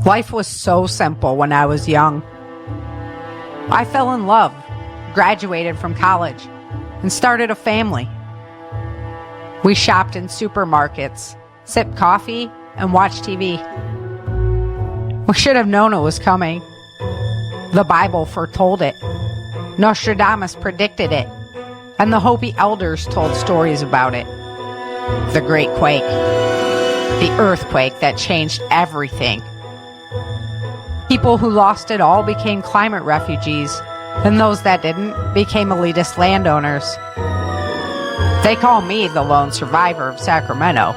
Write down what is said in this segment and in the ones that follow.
Life was so simple when I was young. I fell in love, graduated from college, and started a family. We shopped in supermarkets, sipped coffee, and watched TV. We should have known it was coming. The Bible foretold it. Nostradamus predicted it. And the Hopi elders told stories about it. The Great Quake. The earthquake that changed everything. People who lost it all became climate refugees, and those that didn't became elitist landowners. They call me the lone survivor of Sacramento,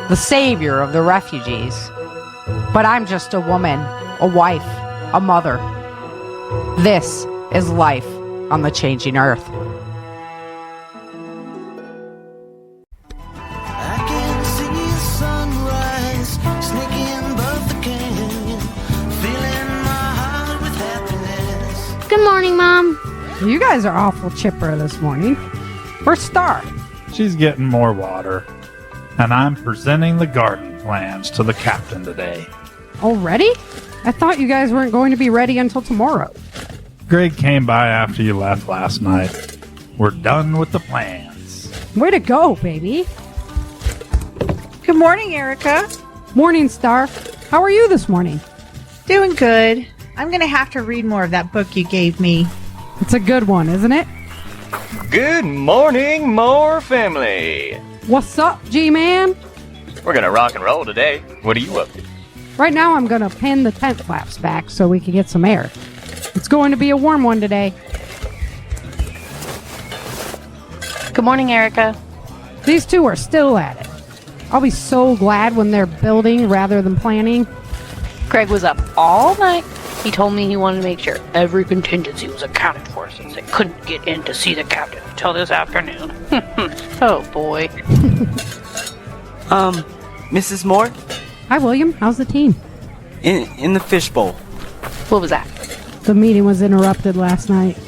the savior of the refugees. But I'm just a woman, a wife, a mother. This is life on the changing earth. Good morning, Mom. You guys are awful chipper this morning. Where's Star? She's getting more water. And I'm presenting the garden plans to the captain today. Already? I thought you guys weren't going to be ready until tomorrow. Greg came by after you left last night. We're done with the plans. Way to go, baby. Good morning, Erica. Morning, Star. How are you this morning? Doing good. I'm going to have to read more of that book you gave me. It's a good one, isn't it? Good morning, Moore family. What's up, G-Man? We're gonna rock and roll today. What are you up to? Right now I'm going to pin the tent flaps back so we can get some air. It's going to be a warm one today. Good morning, Erica. These two are still at it. I'll be so glad when they're building rather than planning. Greg was up all night. He told me he wanted to make sure every contingency was accounted for since they couldn't get in to see the captain until this afternoon. Oh, boy. Mrs. Moore? Hi, William. How's the team? In the fishbowl. What was that? The meeting was interrupted last night.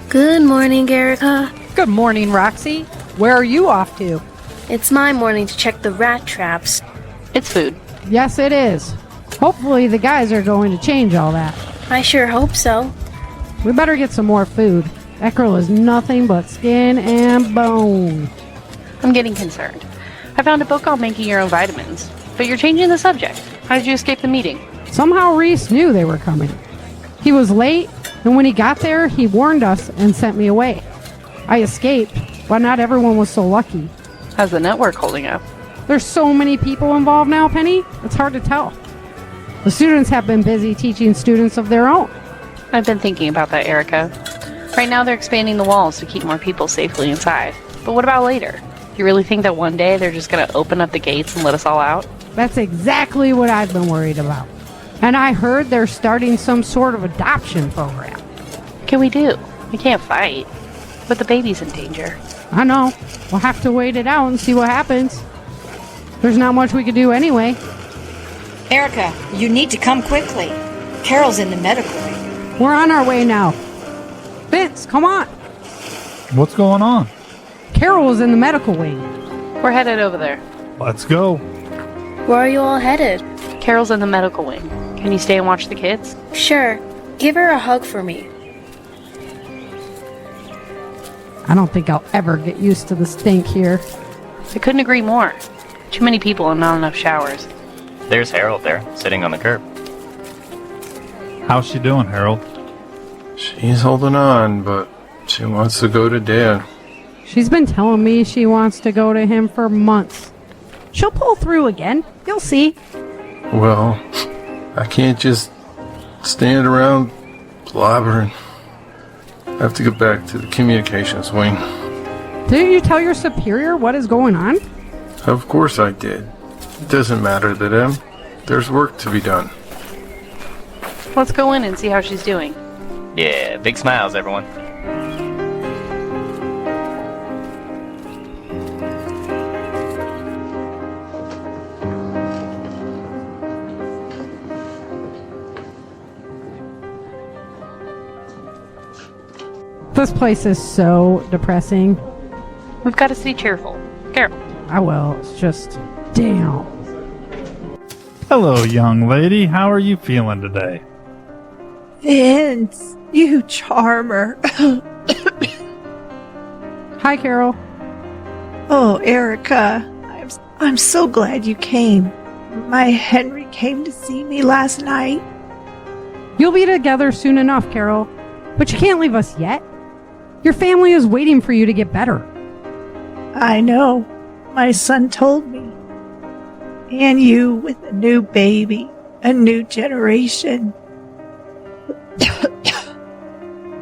Good morning, Erica. Good morning, Roxy. Where are you off to? It's my morning to check the rat traps. It's food. Yes, it is. Hopefully the guys are going to change all that. I sure hope so. We better get some more food. That girl is nothing but skin and bone. I'm getting concerned. I found a book on making your own vitamins, but you're changing the subject. How did you escape the meeting? Somehow Reese knew they were coming. He was late, and when he got there, he warned us and sent me away. I escaped, but not everyone was so lucky. How's the network holding up? There's so many people involved now, Penny, it's hard to tell. The students have been busy teaching students of their own. I've been thinking about that, Erica. Right now they're expanding the walls to keep more people safely inside. But what about later? You really think that one day they're just going to open up the gates and let us all out? That's exactly what I've been worried about. And I heard they're starting some sort of adoption program. What can we do? We can't fight. But the baby's in danger. I know. We'll have to wait it out and see what happens. There's not much we could do anyway. Erica, you need to come quickly. Carol's in the medical wing. We're on our way now. Vince, come on. What's going on? Carol is in the medical wing. We're headed over there. Let's go. Where are you all headed? Carol's in the medical wing. Can you stay and watch the kids? Sure. Give her a hug for me. I don't think I'll ever get used to the stink here. I couldn't agree more. Too many people and not enough showers. There's Harold there, sitting on the curb. How's she doing, Harold? She's holding on, but she wants to go to Dad. She's been telling me she wants to go to him for months. She'll pull through again. You'll see. Well, I can't just stand around blobbering. I have to get back to the communications wing. Didn't you tell your superior what is going on? Of course I did. It doesn't matter to them. There's work to be done. Let's go in and see how she's doing. Yeah, big smiles, everyone. This place is so depressing. We've got to stay cheerful. Carol. I will. It's just, damn. Hello, young lady. How are you feeling today? Vince, you charmer. Hi, Carol. Oh, Erica, I'm so glad you came. My Henry came to see me last night. You'll be together soon enough, Carol. But you can't leave us yet. Your family is waiting for you to get better. I know. My son told me. And you with a new baby, a new generation.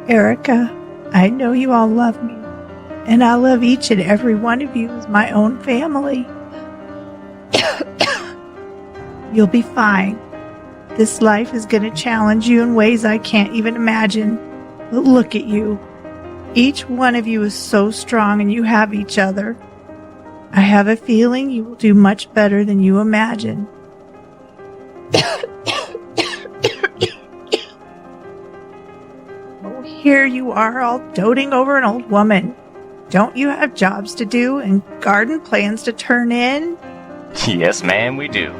Erica, I know you all love me. And I love each and every one of you as my own family. You'll be fine. This life is going to challenge you in ways I can't even imagine. But look at you. Each one of you is so strong and you have each other. I have a feeling you will do much better than you imagine. Oh, here you are all doting over an old woman. Don't you have jobs to do and garden plans to turn in? Yes, ma'am, we do.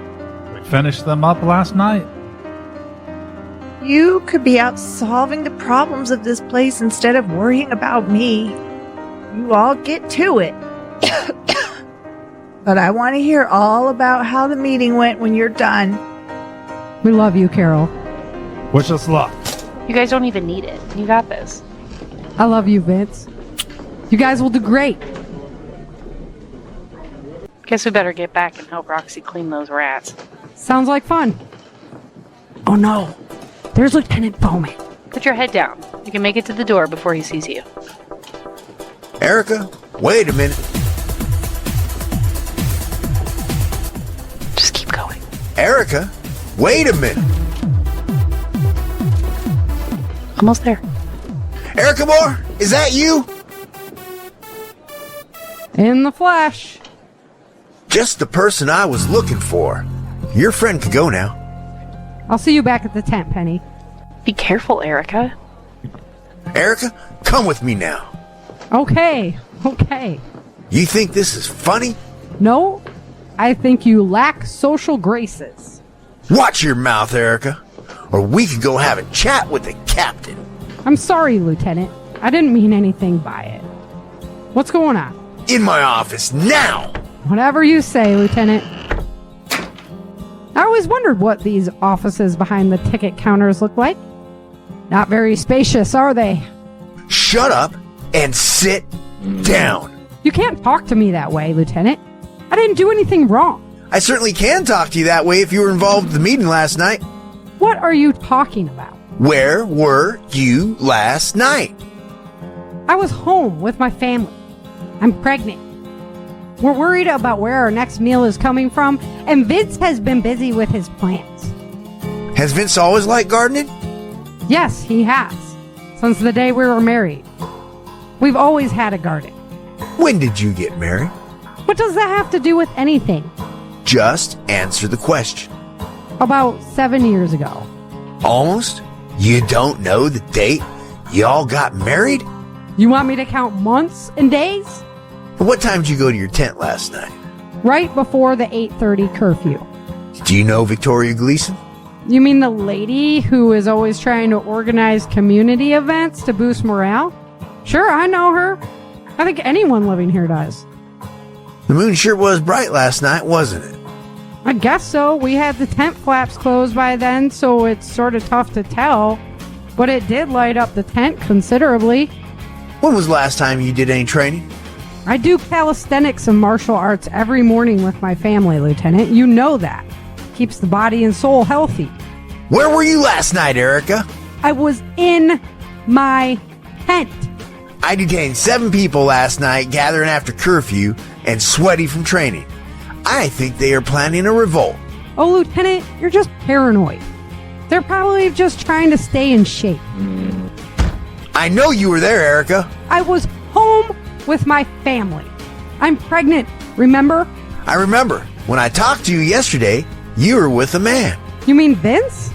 We finished them up last night. You could be out solving the problems of this place instead of worrying about me. You all get to it. But I want to hear all about how the meeting went when you're done. We love you, Carol. Wish us luck. You guys don't even need it. You got this. I love you, Vince. You guys will do great. Guess we better get back and help Roxy clean those rats. Sounds like fun. Oh no, there's Lieutenant Bowman. Put your head down. You can make it to the door before he sees you. Erica, wait a minute. Just keep going. Erica, wait a minute. Almost there. Erica Moore, is that you? In the flesh. Just the person I was looking for. Your friend could go now. I'll see you back at the tent, Penny. Be careful, Erica. Erica, come with me now. Okay. You think this is funny? No, I think you lack social graces. Watch your mouth, Erica, or we could go have a chat with the captain. I'm sorry, Lieutenant. I didn't mean anything by it. What's going on? In my office, now! Whatever you say, Lieutenant. I always wondered what these offices behind the ticket counters look like. Not very spacious, are they? Shut up and sit down. You can't talk to me that way, Lieutenant. I didn't do anything wrong. I certainly can talk to you that way if you were involved in the meeting last night. What are you talking about? Where were you last night? I was home with my family. I'm pregnant. We're worried about where our next meal is coming from, and Vince has been busy with his plans. Has Vince always liked gardening? Yes, he has. Since the day we were married. We've always had a garden. When did you get married? What does that have to do with anything? Just answer the question. About 7 years ago. Almost? You don't know the date y'all got married? You want me to count months and days? What time did you go to your tent last night? Right before the 8:30 curfew. Do you know Victoria Gleason? You mean the lady who is always trying to organize community events to boost morale? Sure, I know her. I think anyone living here does. The moon sure was bright last night, wasn't it? I guess so. We had the tent flaps closed by then, so it's sort of tough to tell. But it did light up the tent considerably. When was the last time you did any training? I do calisthenics and martial arts every morning with my family, Lieutenant. You know that. Keeps the body and soul healthy. Where were you last night, Erica? I was in my tent. I detained 7 people last night gathering after curfew and sweaty from training. I think they are planning a revolt. Oh, Lieutenant, you're just paranoid. They're probably just trying to stay in shape. I know you were there, Erica. I was home with my family. I'm pregnant, remember? I remember. When I talked to you yesterday, you were with a man. You mean Vince?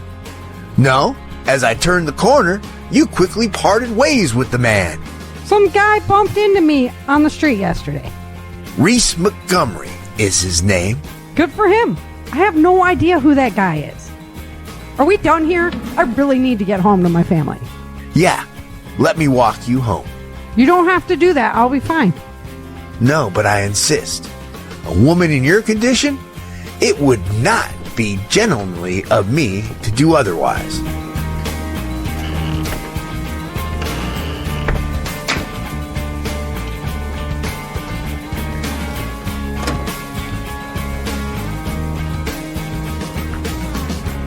No. As I turned the corner, you quickly parted ways with the man. Some guy bumped into me on the street yesterday. Reese Montgomery is his name. Good for him. I have no idea who that guy is. Are we done here? I really need to get home to my family. Yeah, let me walk you home. You don't have to do that. I'll be fine. No, but I insist. A woman in your condition? It would not be gentlemanly of me to do otherwise.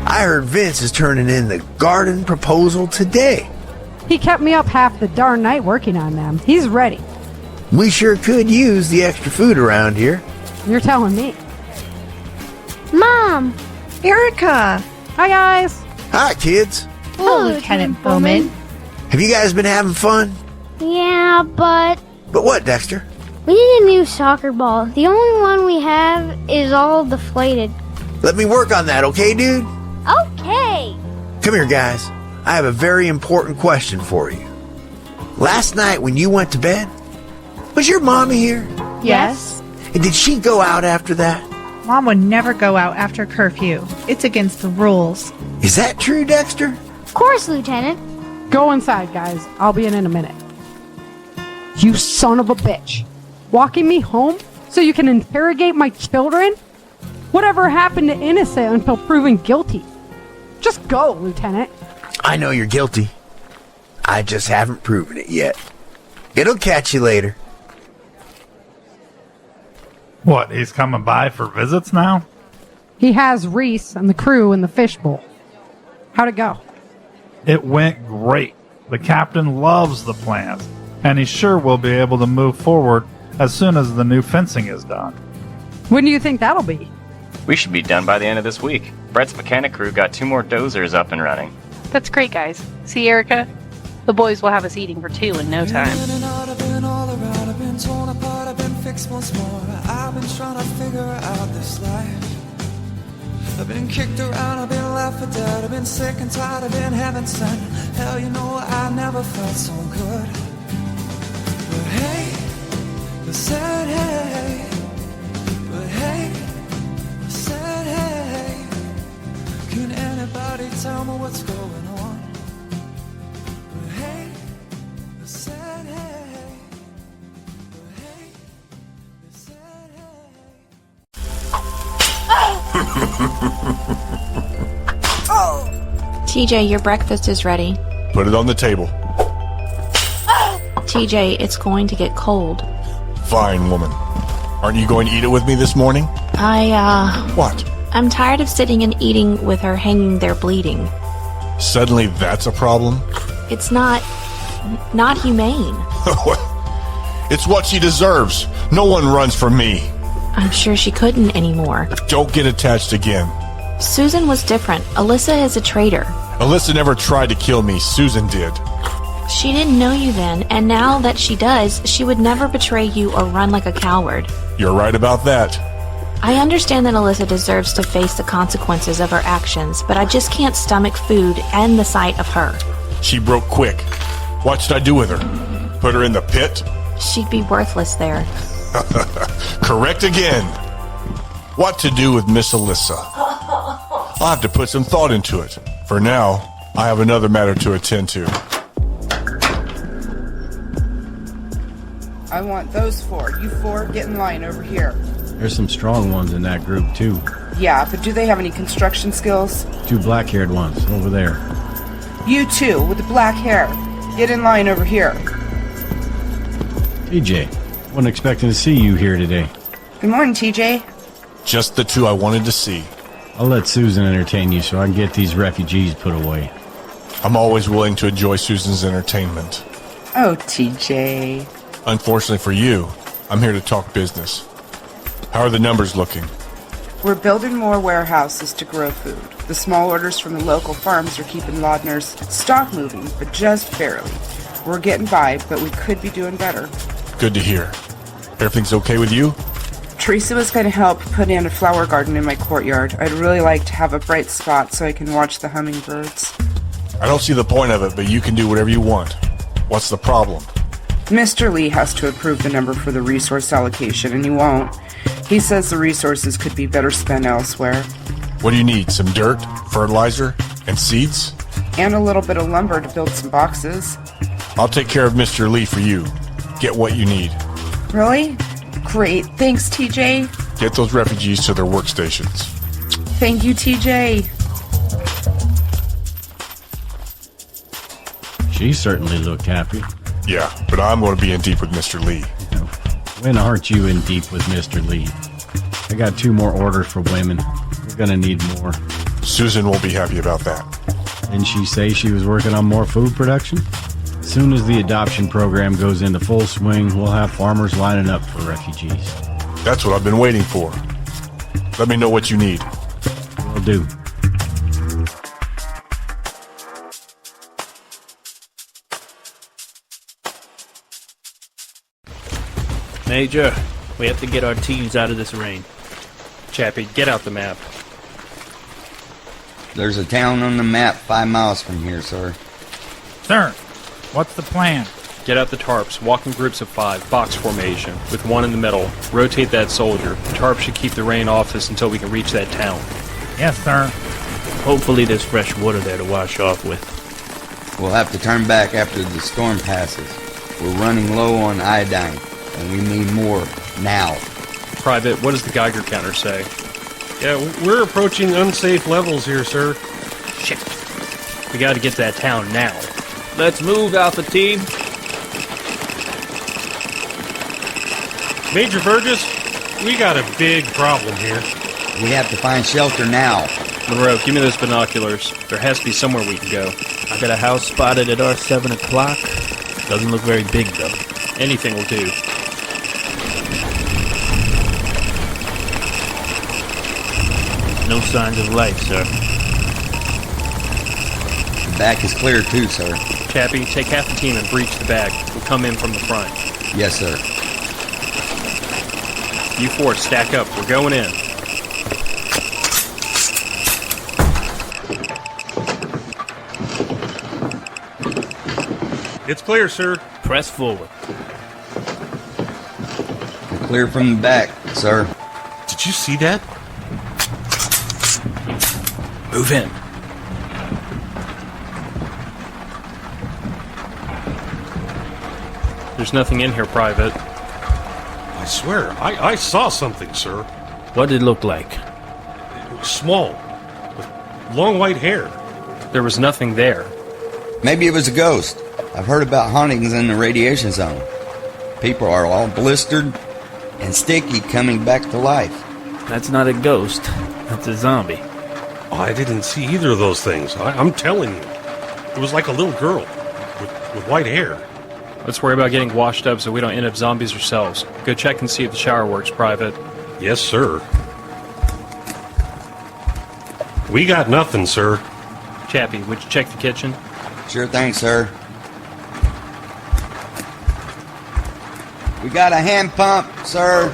I heard Vince is turning in the garden proposal today. He kept me up half the darn night working on them. He's ready. We sure could use the extra food around here. You're telling me. Mom! Erica! Hi, guys. Hi, kids. Hello, Lieutenant Bowman. Have you guys been having fun? Yeah, but But what, Dexter? we need a new soccer ball. The only one we have is all deflated. Let me work on that, okay, dude? Okay. Come here, guys. I have a very important question for you. Last night when you went to bed, was your mommy here? Yes? And did she go out after that? Mom would never go out after curfew. It's against the rules. Is that true, Dexter? Of course, Lieutenant. Go inside, guys. I'll be in a minute. You son of a bitch. Walking me home so you can interrogate my children? Whatever happened to innocent until proven guilty? Just go, Lieutenant. I know you're guilty. I just haven't proven it yet. It'll catch you later. What, he's coming by for visits now? He has Reese and the crew in the fishbowl. How'd it go? It went great. The captain loves the plans, and he's sure we'll be able to move forward as soon as the new fencing is done. When do you think that'll be? We should be done by the end of this week. Brett's mechanic crew got 2 more dozers up and running. That's great, guys. See, Erica? The boys will have us eating for 2 in no time. I've been all around, I've been torn apart, I've been fixed once more. I've been trying to figure out this life. I've been kicked around, I've been left for dead, I've been sick and tired, I've been heaven sent. Hell, you know I never felt so good. But hey, I said hey. But hey, I said hey. Can anybody tell me what's going on? But hey, I said hey. But hey, I said TJ, your breakfast is ready. Put it on the table. TJ, it's going to get cold. Fine, woman. Aren't you going to eat it with me this morning? What? I'm tired of sitting and eating with her hanging there bleeding. Suddenly that's a problem? It's not humane. It's what she deserves. No one runs from me. I'm sure she couldn't anymore. Don't get attached again. Susan was different. Alyssa is a traitor. Alyssa never tried to kill me. Susan did. She didn't know you then, and now that she does, she would never betray you or run like a coward. You're right about that. I understand that Alyssa deserves to face the consequences of her actions, but I just can't stomach food and the sight of her. She broke quick. What should I do with her? Put her in the pit? She'd be worthless there. Correct again. What to do with Miss Alyssa? I'll have to put some thought into it. For now, I have another matter to attend to. I want those 4. You 4, get in line over here. There's some strong ones in that group, too. Yeah, but do they have any construction skills? 2 black-haired ones over there. You 2, with the black hair. Get in line over here. TJ, wasn't expecting to see you here today. Good morning, TJ. Just the 2 I wanted to see. I'll let Susan entertain you so I can get these refugees put away. I'm always willing to enjoy Susan's entertainment. Oh, TJ. Unfortunately for you, I'm here to talk business. How are the numbers looking? We're building more warehouses to grow food. The small orders from the local farms are keeping Laudner's stock moving, but just barely. We're getting by, but we could be doing better. Good to hear. Everything's okay with you? Teresa was going to help put in a flower garden in my courtyard. I'd really like to have a bright spot so I can watch the hummingbirds. I don't see the point of it, but you can do whatever you want. What's the problem? Mr. Lee has to approve the number for the resource allocation, and he won't. He says the resources could be better spent elsewhere. What do you need? Some dirt, fertilizer, and seeds? And a little bit of lumber to build some boxes. I'll take care of Mr. Lee for you. Get what you need. Really? Great. Thanks, TJ. Get those refugees to their workstations. Thank you, TJ. She certainly looked happy. Yeah, but I'm going to be in deep with Mr. Lee. When aren't you in deep with Mr. Lee? I got 2 more orders for women. We're gonna need more. Susan won't be happy about that. Didn't she say she was working on more food production? As soon as the adoption program goes into full swing, we'll have farmers lining up for refugees. That's what I've been waiting for. Let me know what you need. Will do. Major, we have to get our teams out of this rain. Chappie, get out the map. There's a town on the map 5 miles from here, sir. Sir, what's the plan? Get out the tarps, walk in groups of 5, box formation, with 1 in the middle. Rotate that soldier. The tarp should keep the rain off us until we can reach that town. Yes, sir. Hopefully there's fresh water there to wash off with. We'll have to turn back after the storm passes. We're running low on iodine, and we need more now. Private, what does the Geiger counter say? Yeah, we're approaching unsafe levels here, sir. Shit. We gotta get to that town now. Let's move, Alpha Team. Major Burgess, we got a big problem here. We have to find shelter now. Monroe, give me those binoculars. There has to be somewhere we can go. I got a house spotted at our 7 o'clock. Doesn't look very big, though. Anything will do. No signs of life, sir. The back is clear too, sir. Chappie, take half the team and breach the bag. We'll come in from the front. Yes, sir. You 4, stack up. We're going in. It's clear, sir. Press forward. We're clear from the back, sir. Did you see that? Move in. There's nothing in here, Private. I swear, I saw something, sir. What did it look like? It was small, with long white hair. There was nothing there. Maybe it was a ghost. I've heard about hauntings in the radiation zone. People are all blistered and sticky coming back to life. That's not a ghost. That's a zombie. Oh, I didn't see either of those things. I'm telling you. It was like a little girl with white hair. Let's worry about getting washed up so we don't end up zombies ourselves. Go check and see if the shower works, Private. Yes, sir. We got nothing, sir. Chappie, would you check the kitchen? Sure thing, sir. We got a hand pump, sir.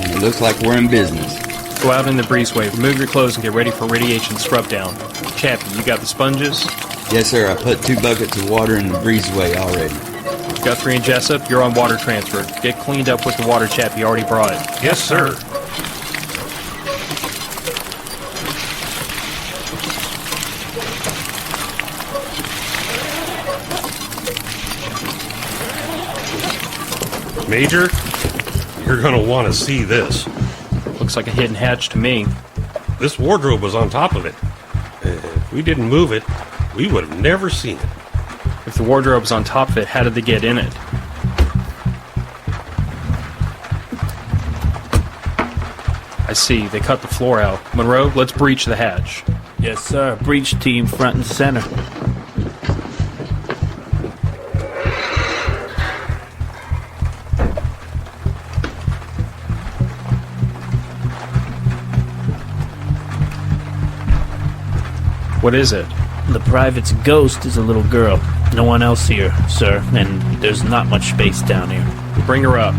And it looks like we're in business. Go out in the breezeway, remove your clothes, and get ready for radiation scrub down. Chappie, you got the sponges? Yes, sir. I put 2 buckets of water in the breezeway already. Guthrie and Jessup, you're on water transfer. Get cleaned up with the water Chappie already brought. Yes, sir. Major, you're gonna want to see this. Looks like a hidden hatch to me. This wardrobe was on top of it. If we didn't move it, we would have never seen it. If the wardrobe's on top of it, how did they get in it? I see, they cut the floor out. Monroe, let's breach the hatch. Yes, sir. Breach team front and center. What is it? The private's ghost is a little girl. No one else here, sir, and there's not much space down here. Bring her up.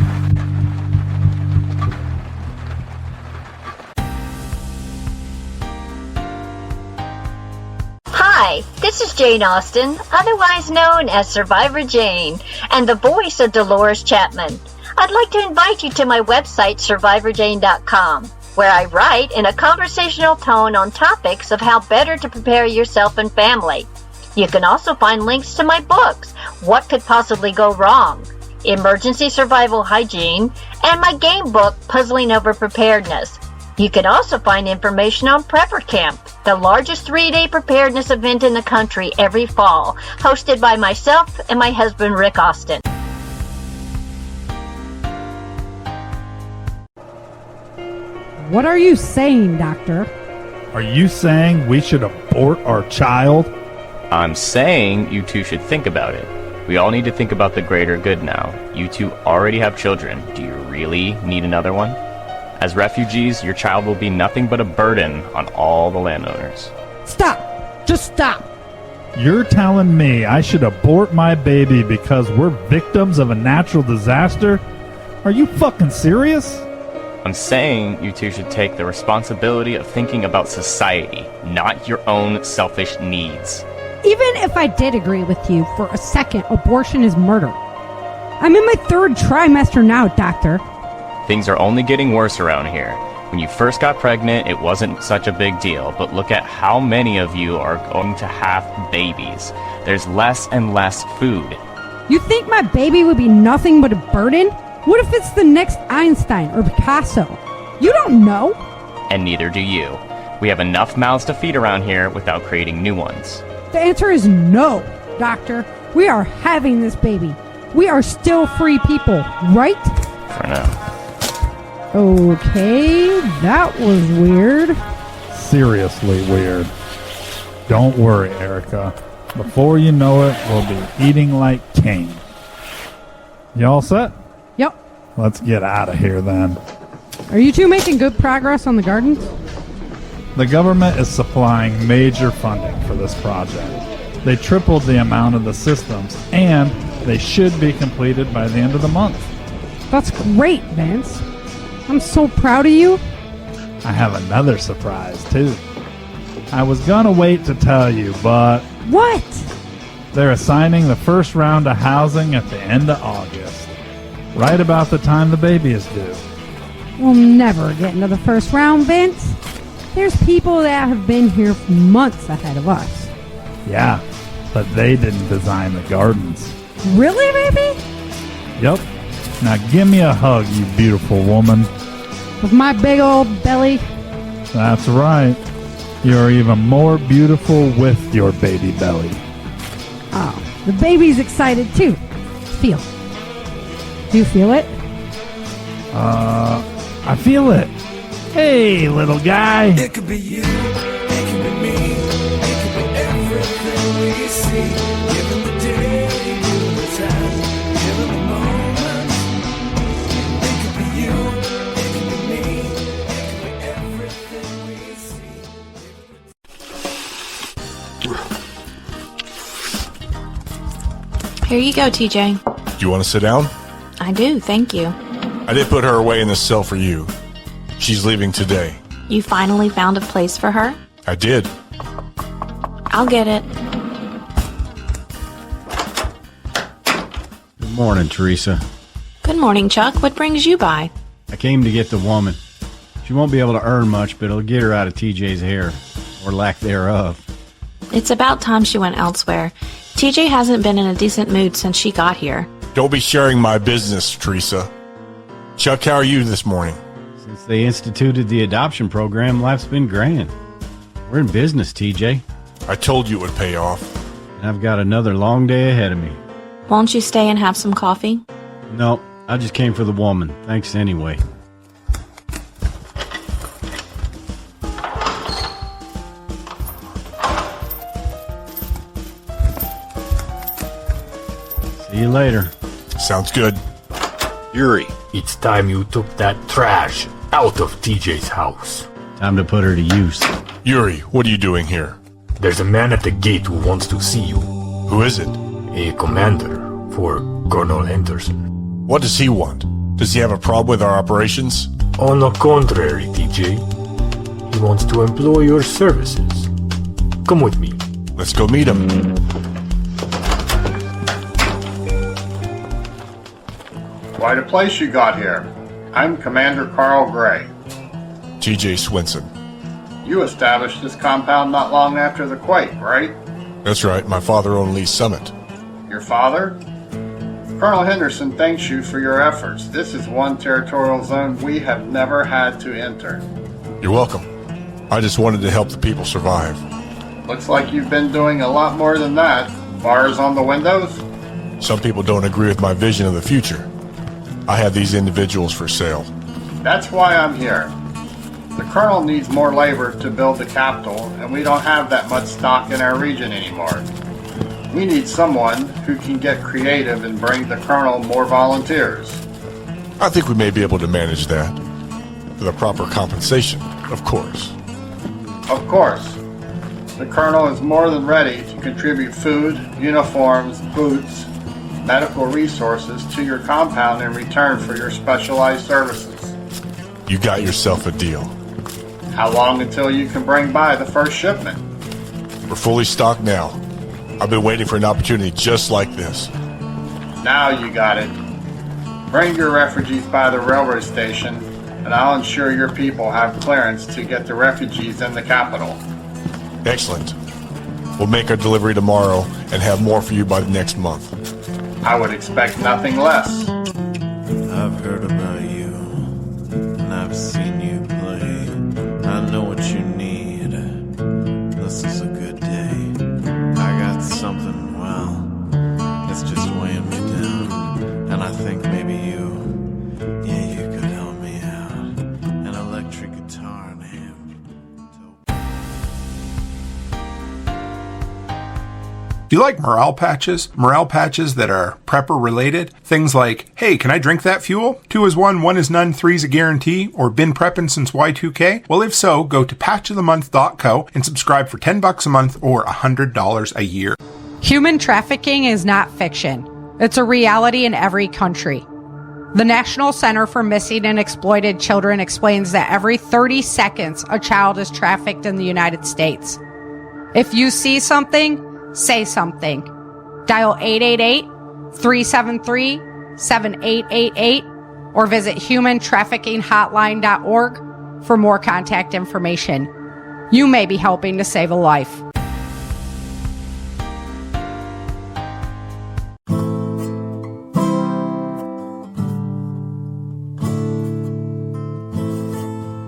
Hi, Hi, this is Jane Austen, otherwise known as Survivor Jane, and the voice of Dolores Chapman. I'd like to invite you to my website, survivorjane.com, where I write in a conversational tone on topics of how better to prepare yourself and family. You can also find links to my books, What Could Possibly Go Wrong?, Emergency Survival Hygiene, and my game book, Puzzling Over Preparedness. You can also find information on Prepper Camp, the largest 3-day preparedness event in the country every fall, hosted by myself and my husband, Rick Austin. What are you saying, Doctor? Are you saying we should abort our child? I'm saying you two should think about it. We all need to think about the greater good now. You two already have children. Do you really need another one? As refugees, your child will be nothing but a burden on all the landowners. Stop! Just stop! You're telling me I should abort my baby because we're victims of a natural disaster? Are you fucking serious? I'm saying you two should take the responsibility of thinking about society, not your own selfish needs. Even if I did agree with you for a second, abortion is murder. I'm in my 3rd trimester now, Doctor. Things are only getting worse around here. When you first got pregnant, it wasn't such a big deal, but look at how many of you are going to have babies. There's less and less food. You think my baby would be nothing but a burden? What if it's the next Einstein or Picasso? You don't know. And neither do you. We have enough mouths to feed around here without creating new ones. The answer is no, Doctor. We are having this baby. We are still free people, right? For now. Okay, that was weird. Seriously weird. Don't worry, Erica. Before you know it, we'll be eating like Cain. You all set? Yep. Let's get out of here then. Are you two making good progress on the gardens? The government is supplying major funding for this project. They tripled the amount of the systems, and they should be completed by the end of the month. That's great, Vance. I'm so proud of you. I have another surprise, too. I was gonna wait to tell you, but... What? They're assigning the first round of housing at the end of August. Right about the time the baby is due. We'll never get into the first round, Vince. There's people that have been here months ahead of us. Yeah, but they didn't design the gardens. Really, baby? Yep. Now give me a hug, you beautiful woman. With my big old belly? That's right. You're even more beautiful with your baby belly. Oh, the baby's excited too. Feel. Do you feel it? I feel it. Hey, little guy. It could be you, it could be me, it could be everything we see. Given the day, given the time, given the moment. It could be you, it could be me, it could be everything we see. Here you go, TJ. Do you want to sit down? I do, thank you. I did put her away in the cell for you. She's leaving today. You finally found a place for her? I did. I'll get it. Good morning, Teresa. Good morning, Chuck. What brings you by? I came to get the woman. She won't be able to earn much, but it'll get her out of TJ's hair, or lack thereof. It's about time she went elsewhere. TJ hasn't been in a decent mood since she got here. Don't be sharing my business, Teresa. Chuck, how are you this morning? Since they instituted the adoption program, life's been grand. We're in business, TJ. I told you it would pay off. And I've got another long day ahead of me. Won't you stay and have some coffee? No, I just came for the woman. Thanks anyway. See you later. Sounds good. Yuri, it's time you took that trash out of TJ's house. Time to put her to use. Yuri, what are you doing here? There's a man at the gate who wants to see you. Who is it? A commander for Colonel Henderson. What does he want? Does he have a problem with our operations? On the contrary, TJ. He wants to employ your services. Come with me. Let's go meet him. Quite a place you got here. I'm Commander Carl Gray. TJ Swinson. You established this compound not long after the quake, right? That's right, my father owned Lee Summit. Your father? Colonel Henderson thanks you for your efforts. This is one territorial zone we have never had to enter. You're welcome. I just wanted to help the people survive. Looks like you've been doing a lot more than that. Bars on the windows? Some people don't agree with my vision of the future. I have these individuals for sale. That's why I'm here. The Colonel needs more labor to build the capital, and we don't have that much stock in our region anymore. We need someone who can get creative and bring the Colonel more volunteers. I think we may be able to manage that. For the proper compensation, of course. Of course. The Colonel is more than ready to contribute food, uniforms, boots, medical resources to your compound in return for your specialized services. You got yourself a deal. How long until you can bring by the first shipment? We're fully stocked now. I've been waiting for an opportunity just like this. Now you got it. Bring your refugees by the railroad station, and I'll ensure your people have clearance to get the refugees in the capital. Excellent. We'll make our delivery tomorrow and have more for you by the next month. I would expect nothing less. I've heard about you, and I've seen you play. I know what you need. This is a good day. I got something, well, it's just weighing me down. And I think maybe you could help me out. An electric guitar in hand. Do you like morale patches? Morale patches that are prepper related? Things like, hey, can I drink that fuel? 2 is 1, 1 is none, 3's a guarantee, or been prepping since Y2K? Well, if so, go to patchofthemonth.co and subscribe for $10 a month or $100 a year. Human trafficking is not fiction. It's a reality in every country. The National Center for Missing and Exploited Children explains that every 30 seconds, a child is trafficked in the United States. If you see something, say something. Dial 888-373-7888 or visit humantraffickinghotline.org for more contact information. You may be helping to save a life.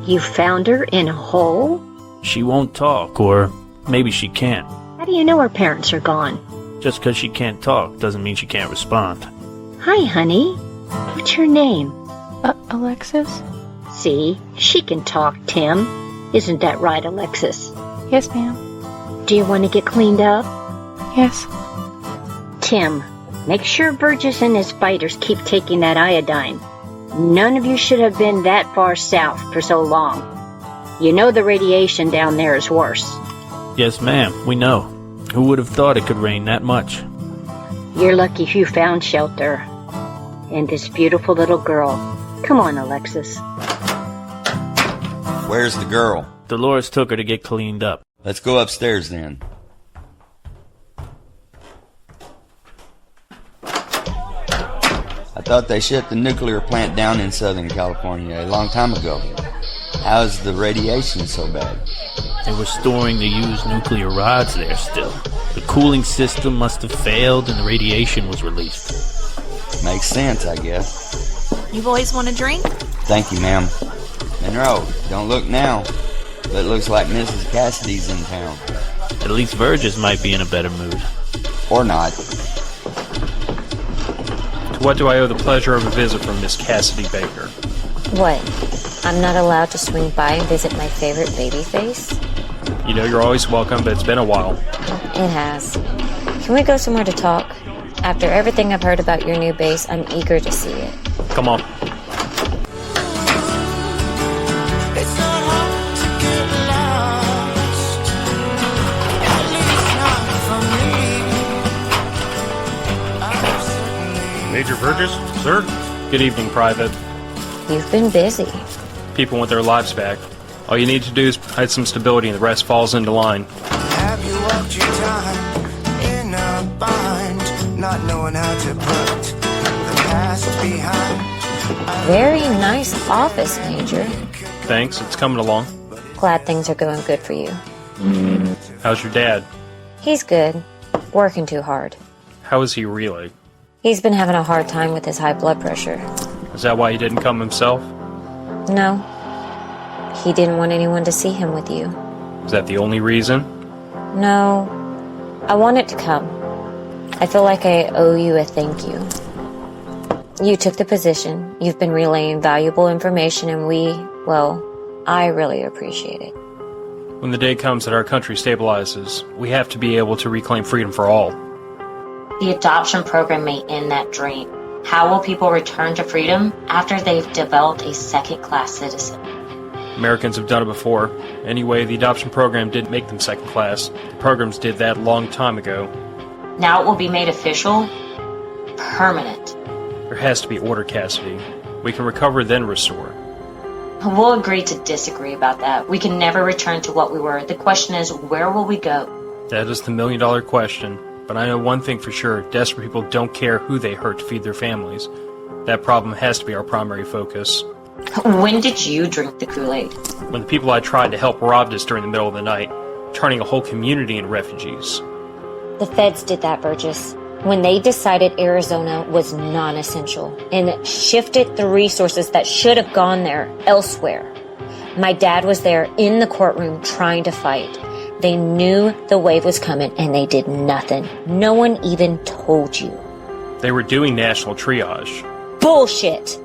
You found her in a hole? She won't talk, or maybe she can't. How do you know her parents are gone? Just because she can't talk doesn't mean she can't respond. Hi, honey. What's your name? Alexis? See, she can talk, Tim. Isn't that right, Alexis? Yes, ma'am. Do you want to get cleaned up? Yes. Tim, make sure Burgess and his fighters keep taking that iodine. None of you should have been that far south for so long. You know the radiation down there is worse. Yes, ma'am, we know. Who would have thought it could rain that much? You're lucky you found shelter. And this beautiful little girl. Come on, Alexis. Where's the girl? Dolores took her to get cleaned up. Let's go upstairs then. I thought they shut the nuclear plant down in Southern California a long time ago. How's the radiation so bad? They were storing the used nuclear rods there still. The cooling system must have failed and the radiation was released. Makes sense, I guess. You boys want a drink? Thank you, ma'am. Monroe, don't look now, but it looks like Mrs. Cassidy's in town. At least Burgess might be in a better mood. Or not. To what do I owe the pleasure of a visit from Miss Cassidy Baker? What? I'm not allowed to swing by and visit my favorite baby face? You know you're always welcome, but it's been a while. It has. Can we go somewhere to talk? After everything I've heard about your new base, I'm eager to see it. Come on. Major Burgess, sir? Good evening, Private. You've been busy. People want their lives back. All you need to do is provide some stability and the rest falls into line. Have you worked your time in a bind, not knowing how to put the past behind. Very nice office, Major. Thanks, it's coming along. Glad things are going good for you. How's your dad? He's good. Working too hard. How is he really? He's been having a hard time with his high blood pressure. Is that why he didn't come himself? No. He didn't want anyone to see him with you. Is that the only reason? No. I wanted to come. I feel like I owe you a thank you. You took the position. You've been relaying valuable information and I really appreciate it. When the day comes that our country stabilizes, we have to be able to reclaim freedom for all. The adoption program may end that dream. How will people return to freedom after they've developed a second-class citizen? Americans have done it before. Anyway, the adoption program didn't make them second class. The programs did that a long time ago. Now it will be made official, permanent. There has to be order, Cassidy. We can recover, then restore. We'll agree to disagree about that. We can never return to what we were. The question is, where will we go? That is the million-dollar question. But I know one thing for sure. Desperate people don't care who they hurt to feed their families. That problem has to be our primary focus. When did you drink the Kool-Aid? When the people I tried to help robbed us during the middle of the night, turning a whole community into refugees. The feds did that, Burgess. When they decided Arizona was non-essential and shifted the resources that should have gone there elsewhere. My dad was there in the courtroom trying to fight. They knew the wave was coming and they did nothing. No one even told you. They were doing national triage. Bullshit!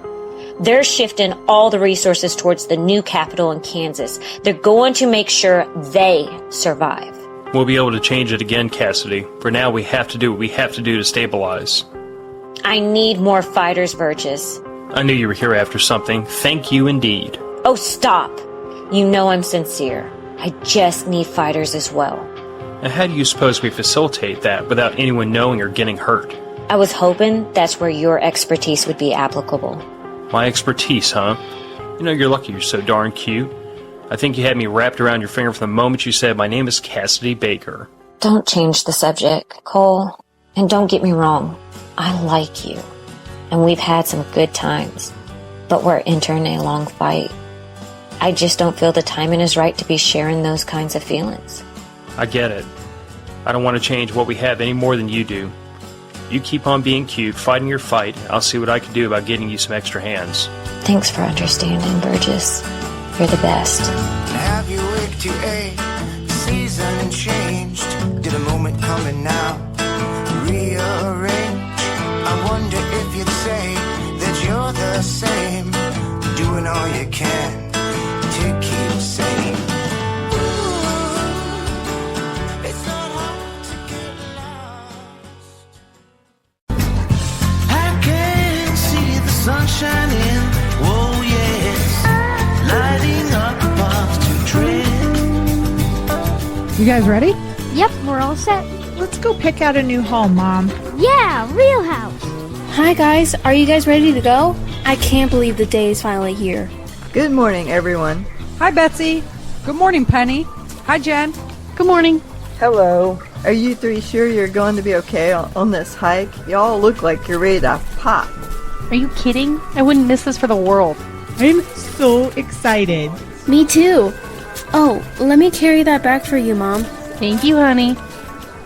They're shifting all the resources towards the new capital in Kansas. They're going to make sure they survive. We'll be able to change it again, Cassidy. For now, we have to do what we have to do to stabilize. I need more fighters, Burgess. I knew you were here after something. Thank you indeed. Oh, stop! You know I'm sincere. I just need fighters as well. And how do you suppose we facilitate that without anyone knowing or getting hurt? I was hoping that's where your expertise would be applicable. My expertise, huh? You know, you're lucky you're so darn cute. I think you had me wrapped around your finger from the moment you said, "My name is Cassidy Baker." Don't change the subject, Cole. And don't get me wrong, I like you. And we've had some good times. But we're entering a long fight. I just don't feel the timing is right to be sharing those kinds of feelings. I get it. I don't want to change what we have any more than you do. You keep on being cute, fighting your fight. I'll see what I can do about getting you some extra hands. Thanks for understanding, Burgess. You're the best. Have you waked to a season changed? Did a moment coming now rearrange? I wonder if you'd say that you're the same, doing all you can to keep sane. It's not hard to get lost. I can see the sun shining, oh yes, lighting up the path to tread. You guys ready? Yep, we're all set. Let's go pick out a new home, Mom. Yeah, real house. Hi guys, are you guys ready to go? I can't believe the day is finally here. Good morning, everyone. Hi, Betsy. Good morning, Penny. Hi, Jen. Good morning. Hello. Are you three sure you're going to be okay on this hike? Y'all look like you're ready to pop. Are you kidding? I wouldn't miss this for the world. I'm so excited. Me too. Oh, let me carry that bag for you, Mom. Thank you, honey.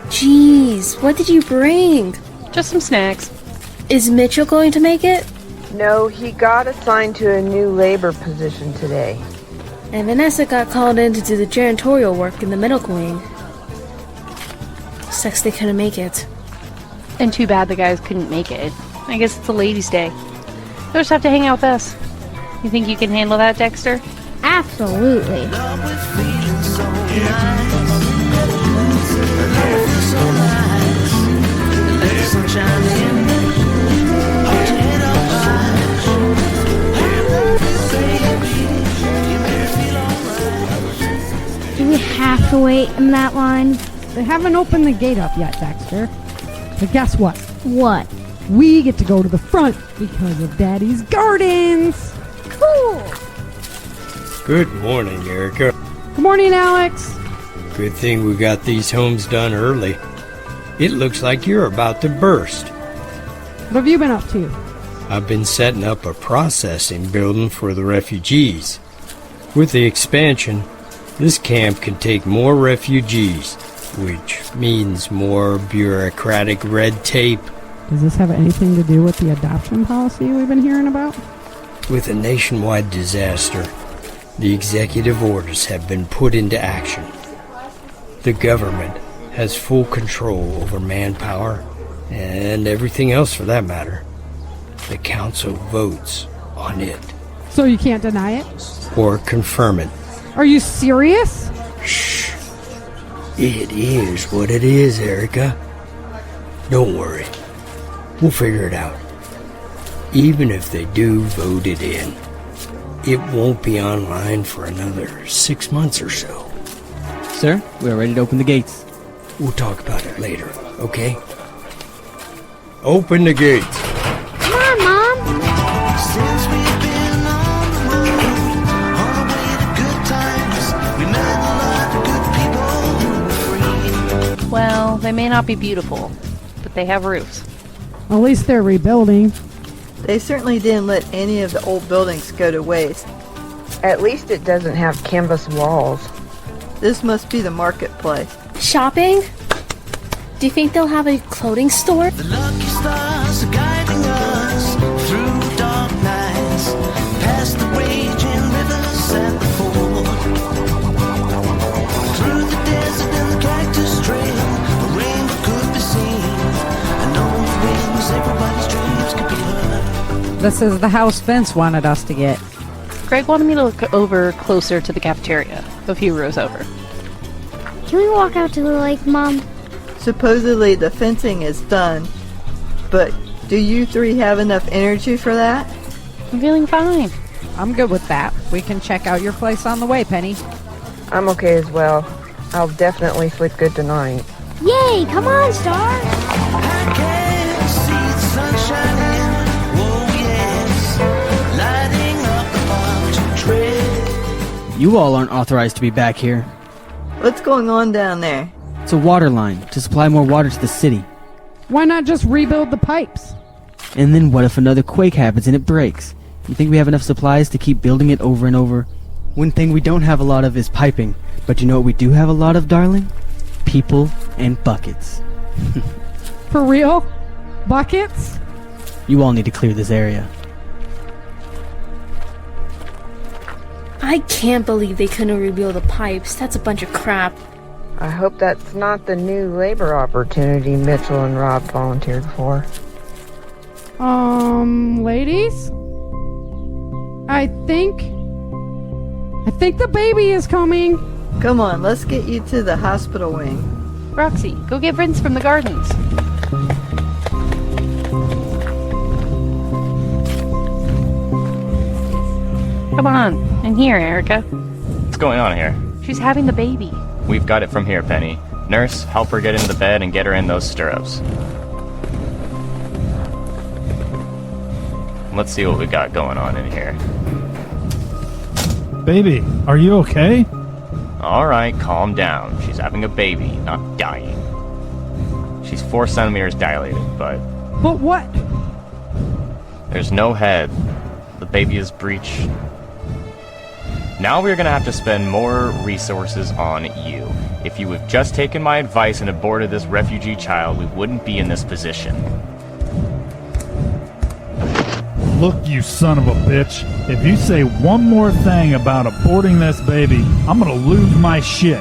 Jeez, what did you bring? Just some snacks. Is Mitchell going to make it? No, he got assigned to a new labor position today. And Vanessa got called in to do the janitorial work in the medical wing. Sucks they couldn't make it. And too bad the guys couldn't make it. I guess it's a ladies' day. They'll just have to hang out with us. You think you can handle that, Dexter? Absolutely. Do we have to wait in that line? They haven't opened the gate up yet, Dexter. But guess what? What? We get to go to the front because of Daddy's gardens. Cool. Good morning, Erica. Good morning, Alex. Good thing we got these homes done early. It looks like you're about to burst. What have you been up to? I've been setting up a processing building for the refugees. With the expansion, this camp can take more refugees, which means more bureaucratic red tape. Does this have anything to do with the adoption policy we've been hearing about? With a nationwide disaster, the executive orders have been put into action. The government has full control over manpower and everything else for that matter. The council votes on it. So you can't deny it? Or confirm it. Are you serious? Shh. It is what it is, Erica. Don't worry. We'll figure it out. Even if they do vote it in, it won't be online for another 6 months or so. Sir, we are ready to open the gates. We'll talk about it later, okay? Open the gates. Come on, Mom. Since we've been on the road, on the way to good times, we met a lot of good people who were free. Well, they may not be beautiful, but they have roofs. At least they're rebuilding. They certainly didn't let any of the old buildings go to waste. At least it doesn't have canvas walls. This must be the marketplace. Shopping? Do you think they'll have a clothing store? The lucky stars are guiding us through dark nights, past the raging rivers and the ford. Through the desert and the cactus trail, a rainbow could be seen, and on the wings everybody's dreams could be heard. This is the house Vince wanted us to get. Greg wanted me to look over closer to the cafeteria, a few rows over. Can we walk out to the lake, Mom? Supposedly the fencing is done, but do you three have enough energy for that? I'm feeling fine. I'm good with that. We can check out your place on the way, Penny. I'm okay as well. I'll definitely sleep good tonight. Yay! Come on, Star! I can see the sun shining, oh yes, lighting up the mountain trail. You all aren't authorized to be back here. What's going on down there? It's a water line to supply more water to the city. Why not just rebuild the pipes? And then what if another quake happens and it breaks? You think we have enough supplies to keep building it over and over? One thing we don't have a lot of is piping. But you know what we do have a lot of, darling? People and buckets. For real? Buckets? You all need to clear this area. I can't believe they couldn't rebuild the pipes. That's a bunch of crap. I hope that's not the new labor opportunity Mitchell and Rob volunteered for. Ladies? I think the baby is coming. Come on, let's get you to the hospital wing. Roxy, go get Vince from the gardens. Come on, in here, Erica. What's going on here? She's having the baby. We've got it from here, Penny. Nurse, help her get into the bed and get her in those stirrups. Let's see what we got going on in here. Baby, are you okay? Alright, calm down. She's having a baby, not dying. She's 4 centimeters dilated, but But what? there's no head. The baby is breached. Now we're gonna have to spend more resources on you. If you had just taken my advice and aborted this refugee child, we wouldn't be in this position. Look, you son of a bitch. If you say one more thing about aborting this baby, I'm gonna lose my shit.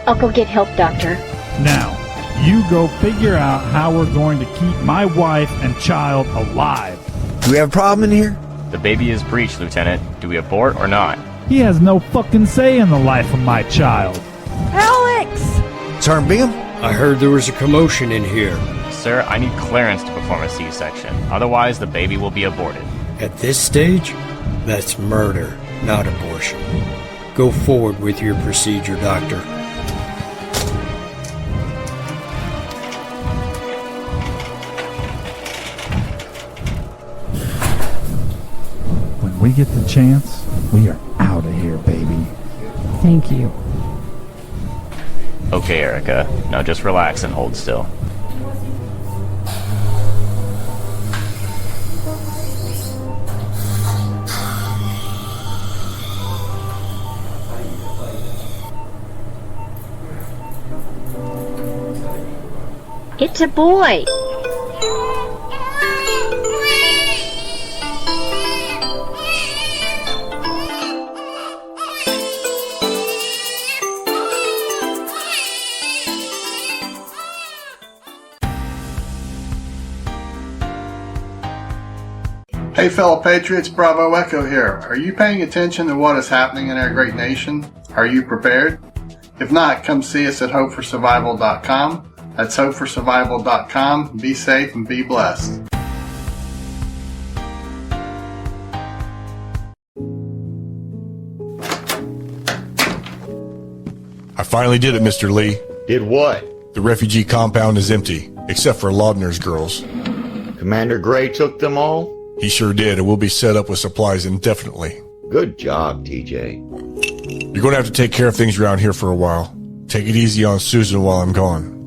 I'll go get help, Doctor. Now, you go figure out how we're going to keep my wife and child alive. Do we have a problem in here? The baby is breached, Lieutenant. Do we abort or not? He has no fucking say in the life of my child. Alex! Sergeant Bingham? I heard there was a commotion in here. Sir, I need clearance to perform a C-section. Otherwise, the baby will be aborted. At this stage, that's murder, not abortion. Go forward with your procedure, Doctor. When we get the chance, we are out of here, baby. Thank you. Okay, Erica. Now just relax and hold still. It's a boy. Hey fellow patriots, Bravo Echo here. Are you paying attention to what is happening in our great nation? Are you prepared? If not, come see us at hopeforsurvival.com. That's hopeforsurvival.com. Be safe and be blessed. I finally did it, Mr. Lee. Did what? The refugee compound is empty, except for Laudner's girls. Commander Gray took them all? He sure did, and we'll be set up with supplies indefinitely. Good job, TJ. You're going to have to take care of things around here for a while. Take it easy on Susan while I'm gone.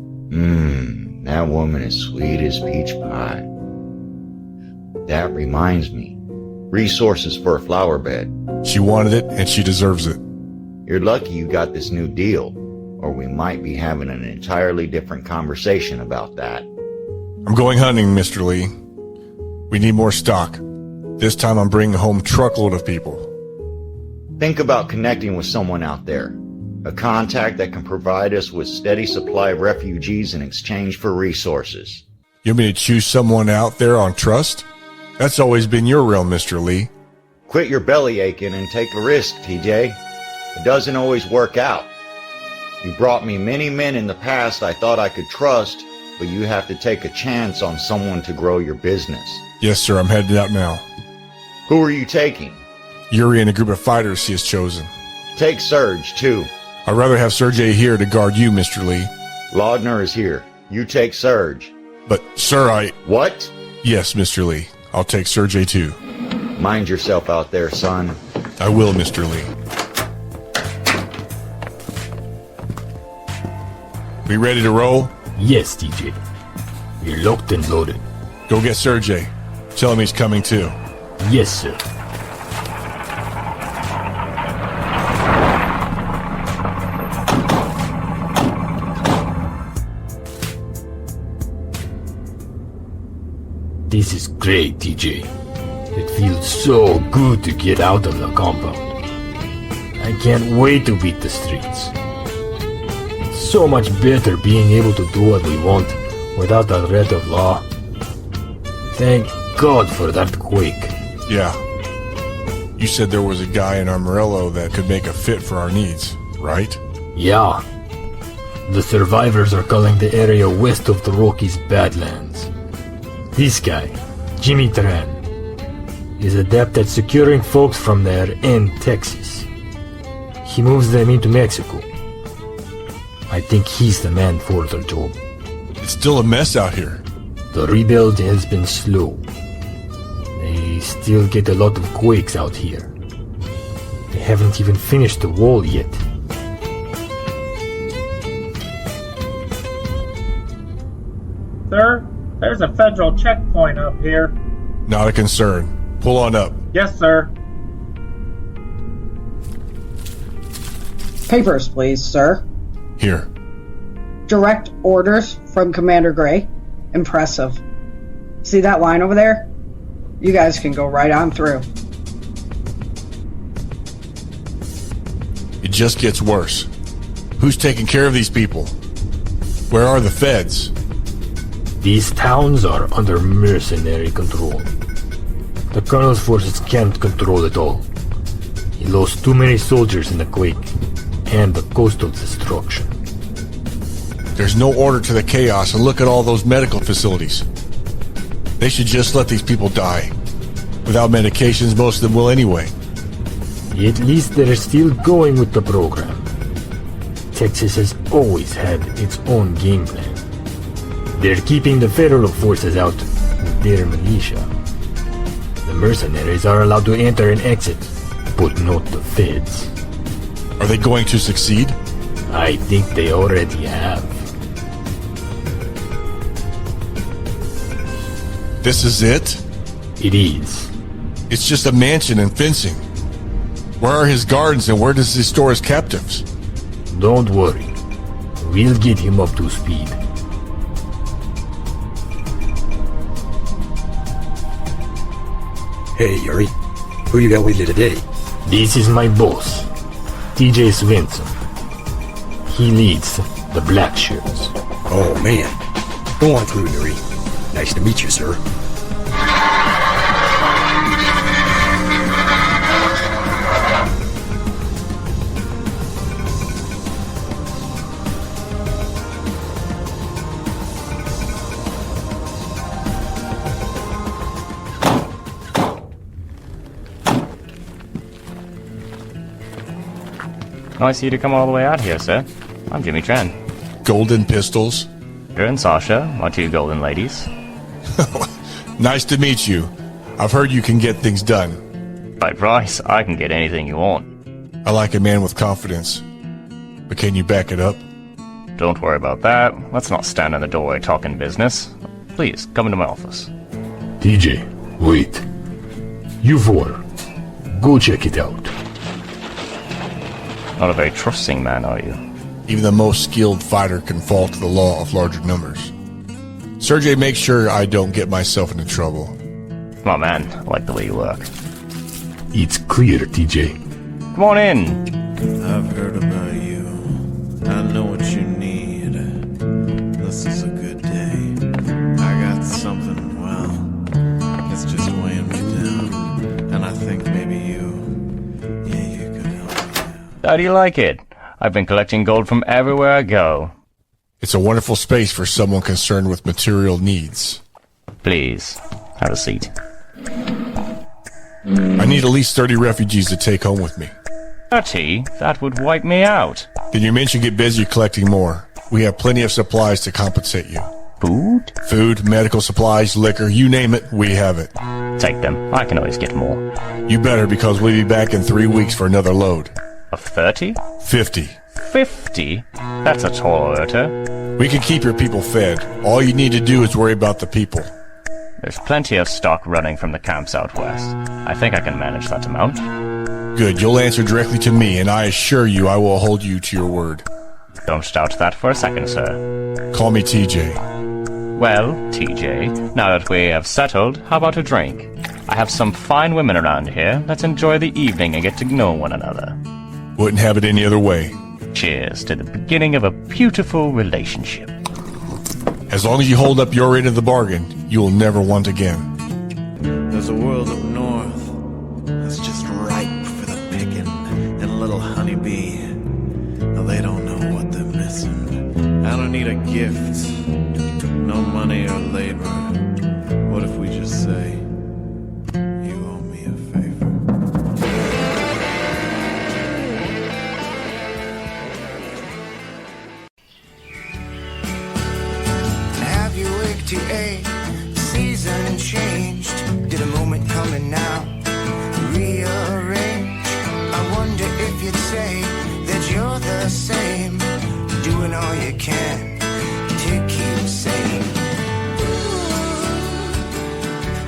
That woman is sweet as peach pie. That reminds me. Resources for a flower bed. She wanted it, and she deserves it. You're lucky you got this new deal, or we might be having an entirely different conversation about that. I'm going hunting, Mr. Lee. We need more stock. This time I'm bringing home a truckload of people. Think about connecting with someone out there. A contact that can provide us with steady supply of refugees in exchange for resources. You want me to choose someone out there on trust? That's always been your realm, Mr. Lee. Quit your belly aching and take a risk, TJ. It doesn't always work out. You brought me many men in the past I thought I could trust, but you have to take a chance on someone to grow your business. Yes, sir, I'm headed out now. Who are you taking? Yuri and a group of fighters he has chosen. Take Serge, too. I'd rather have Sergei here to guard you, Mr. Lee. Laudner is here. You take Serge. But, sir, What? Yes, Mr. Lee. I'll take Sergei, too. Mind yourself out there, son. I will, Mr. Lee. We ready to roll? Yes, TJ. We're locked and loaded. Go get Sergei. Tell him he's coming too. Yes, sir. This is great, TJ. It feels so good to get out of the compound. I can't wait to beat the streets. It's so much better being able to do what we want without the threat of law. Thank God for that quake. Yeah. You said there was a guy in Amarillo that could make a fit for our needs, right? Yeah. The survivors are calling the area west of the Rockies Badlands. This guy, Jimmy Tran, is adept at securing folks from there in Texas. He moves them into Mexico. I think he's the man for the job. It's still a mess out here. The rebuild has been slow. They still get a lot of quakes out here. They haven't even finished the wall yet. Sir, there's a federal checkpoint up here. Not a concern. Pull on up. Yes, sir. Papers, please, sir. Here. Direct orders from Commander Gray. Impressive. See that line over there? You guys can go right on through. It just gets worse. Who's taking care of these people? Where are the feds? These towns are under mercenary control. The Colonel's forces can't control it all. He lost too many soldiers in the quake, and the coastal destruction. There's no order to the chaos, and look at all those medical facilities. They should just let these people die. Without medications, most of them will anyway. At least they're still going with the program. Texas has always had its own game plan. They're keeping the federal forces out with their militia. The mercenaries are allowed to enter and exit, but not the feds. Are they going to succeed? I think they already have. This is it? It is. It's just a mansion and fencing. Where are his gardens and where does he store his captives? Don't worry. We'll get him up to speed. Hey, Yuri. Who you got with you today? This is my boss, TJ Svensson. He leads the Black Shirts. Oh, man. Go on through, Yuri. Nice to meet you, sir. Nice of you to come all the way out here, sir. I'm Jimmy Tran. Golden pistols. Drew and Sasha, my two golden ladies. Nice to meet you. I've heard you can get things done. By price, I can get anything you want. I like a man with confidence. But can you back it up? Don't worry about that. Let's not stand in the doorway talking business. Please, come into my office. TJ, wait. You four, go check it out. Not a very trusting man, are you? Even the most skilled fighter can fall to the law of larger numbers. Sergey, make sure I don't get myself into trouble. My man, I like the way you work. It's clear, TJ. Come on in. I've heard about you. I know what you need. This is a good day. I got something, well, it's just weighing me down. And I think maybe you could help me out. How do you like it? I've been collecting gold from everywhere I go. It's a wonderful space for someone concerned with material needs. Please, have a seat. I need at least 30 refugees to take home with me. 30? That would wipe me out. Then you should get busy collecting more. We have plenty of supplies to compensate you. Food? Food, medical supplies, liquor, you name it, we have it. Take them. I can always get more. You better, because we'll be back in 3 weeks for another load. Of 30? 50. 50? That's a tall order. We can keep your people fed. All you need to do is worry about the people. There's plenty of stock running from the camps out west. I think I can manage that amount. Good, you'll answer directly to me, and I assure you I will hold you to your word. Don't doubt that for a second, sir. Call me TJ. Well, TJ, now that we have settled, how about a drink? I have some fine women around here. Let's enjoy the evening and get to know one another. Wouldn't have it any other way. Cheers to the beginning of a beautiful relationship. As long as you hold up your end of the bargain, you will never want again. There's a world up north that's just ripe for the picking, and a little honeybee. Now they don't know what they're missing. I don't need a gift, no money or labor. What if we just say, you owe me a favor? Have you waked to a season changed? Did a moment coming now rearrange? I wonder if you'd say that you're the same, doing all you can to keep sane.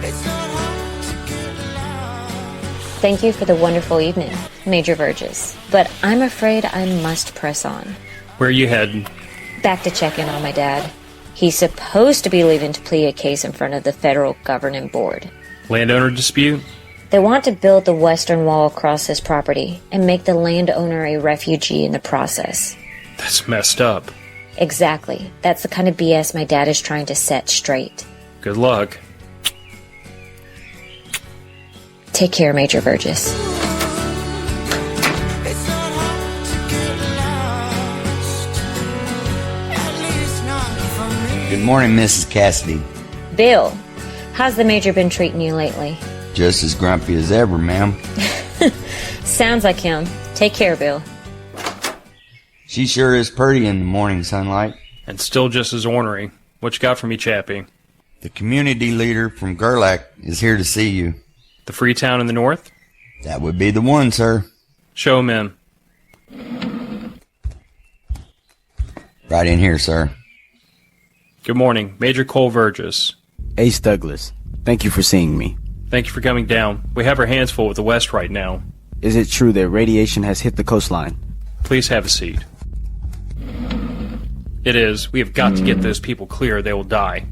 It's not hard to get lost. Thank you for the wonderful evening, Major Burgess. But I'm afraid I must press on. Where are you heading? Back to check in on my dad. He's supposed to be leaving to plead a case in front of the federal governing board. Landowner dispute? They want to build the western wall across his property and make the landowner a refugee in the process. That's messed up. Exactly. That's the kind of BS my dad is trying to set straight. Good luck. Take care, Major Burgess. It's not hard to get lost, at least not for me. Good morning, Mrs. Cassidy. Bill, how's the Major been treating you lately? Just as grumpy as ever, ma'am. Sounds like him. Take care, Bill. She sure is pretty in the morning sunlight. And still just as ornery. What you got for me, Chappie? The community leader from Gerlach is here to see you. The free town in the north? That would be the one, sir. Show him in. Right in here, sir. Good morning. Major Cole Burgess. Ace Douglas. Thank you for seeing me. Thank you for coming down. We have our hands full with the West right now. Is it true that radiation has hit the coastline? Please have a seat. It is. We have got to get those people clear. They will die.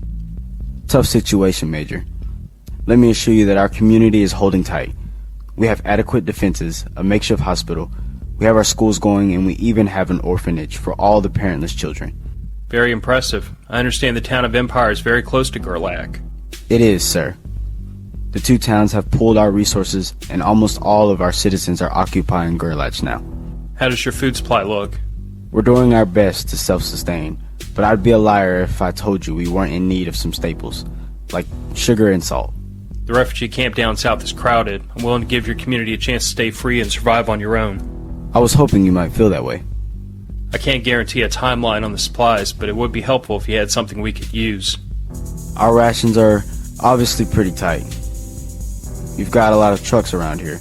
Tough situation, Major. Let me assure you that our community is holding tight. We have adequate defenses, a makeshift hospital, we have our schools going, and we even have an orphanage for all the parentless children. Very impressive. I understand the town of Empire is very close to Gerlach. It is, sir. The two towns have pooled our resources, and almost all of our citizens are occupying Gerlach now. How does your food supply look? We're doing our best to self-sustain, but I'd be a liar if I told you we weren't in need of some staples, like sugar and salt. The refugee camp down south is crowded. I'm willing to give your community a chance to stay free and survive on your own. I was hoping you might feel that way. I can't guarantee a timeline on the supplies, but it would be helpful if you had something we could use. Our rations are obviously pretty tight. You've got a lot of trucks around here.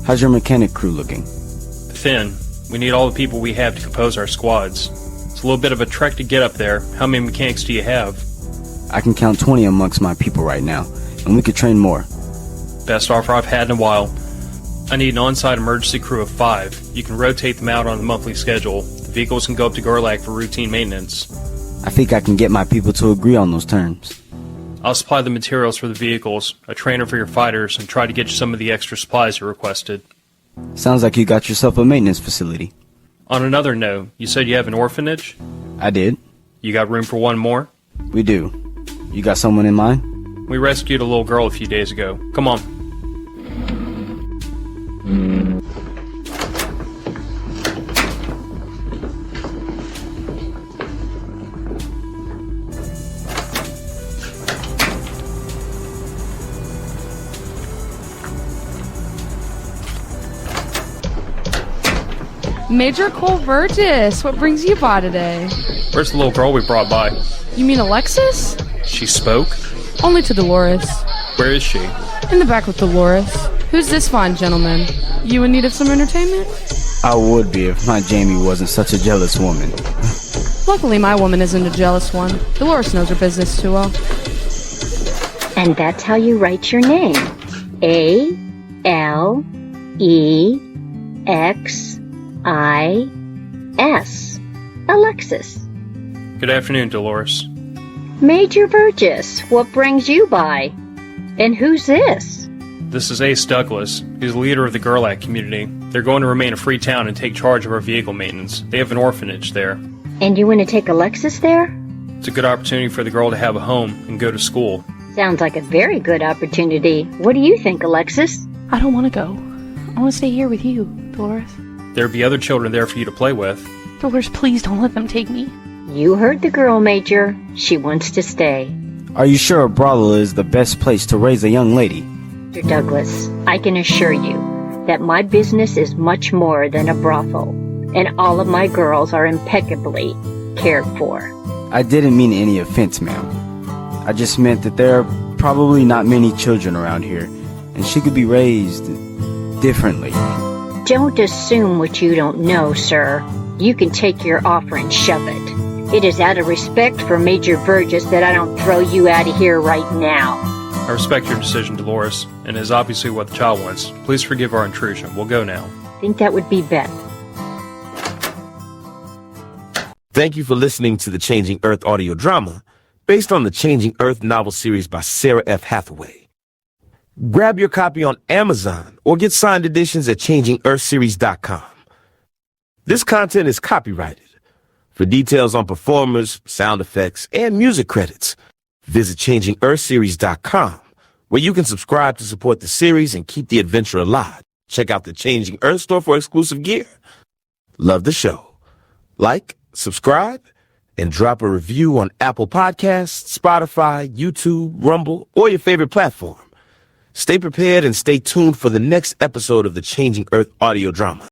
How's your mechanic crew looking? Thin. We need all the people we have to compose our squads. It's a little bit of a trek to get up there. How many mechanics do you have? I can count 20 amongst my people right now, and we could train more. Best offer I've had in a while. I need an on-site emergency crew of 5. You can rotate them out on a monthly schedule. The vehicles can go up to Gerlach for routine maintenance. I think I can get my people to agree on those terms. I'll supply the materials for the vehicles, a trainer for your fighters, and try to get you some of the extra supplies you requested. Sounds like you got yourself a maintenance facility. On another note, you said you have an orphanage? I did. You got room for one more? We do. You got someone in mind? We rescued a little girl a few days ago. Come on. Major Cole Burgess, what brings you by today? Where's the little girl we brought by? You mean Alexis? She spoke? Only to Dolores. Where is she? In the back with Dolores. Who's this fine gentleman? You in need of some entertainment? I would be if my Jamie wasn't such a jealous woman. Luckily, my woman isn't a jealous one. Dolores knows her business too well. And that's how you write your name. A-L-E-X-I-S. Alexis. Good afternoon, Dolores. Major Burgess, what brings you by? And who's this? This is Ace Douglas. He's the leader of the Gerlach community. They're going to remain a free town and take charge of our vehicle maintenance. They have an orphanage there. And you want to take Alexis there? It's a good opportunity for the girl to have a home and go to school. Sounds like a very good opportunity. What do you think, Alexis? I don't want to go. I want to stay here with you, Dolores. There'll be other children there for you to play with. Dolores, please don't let them take me. You heard the girl, Major. She wants to stay. Are you sure a brothel is the best place to raise a young lady? Mr. Douglas, I can assure you that my business is much more than a brothel, and all of my girls are impeccably cared for. I didn't mean any offense, ma'am. I just meant that there are probably not many children around here, and she could be raised differently. Don't assume what you don't know, sir. You can take your offer and shove it. It is out of respect for Major Burgess that I don't throw you out of here right now. I respect your decision, Dolores, and it is obviously what the child wants. Please forgive our intrusion. We'll go now. I think that would be best. Thank you for listening to the Changing Earth audio drama, based on the Changing Earth novel series by Sarah F. Hathaway. Grab your copy on Amazon or get signed editions at ChangingEarthSeries.com. This content is copyrighted. For details on performers, sound effects, and music credits, visit ChangingEarthSeries.com, where you can subscribe to support the series and keep the adventure alive. Check out the Changing Earth store for exclusive gear. Love the show. Like, subscribe, and drop a review on Apple Podcasts, Spotify, YouTube, Rumble, or your favorite platform. Stay prepared and stay tuned for the next episode of the Changing Earth audio drama.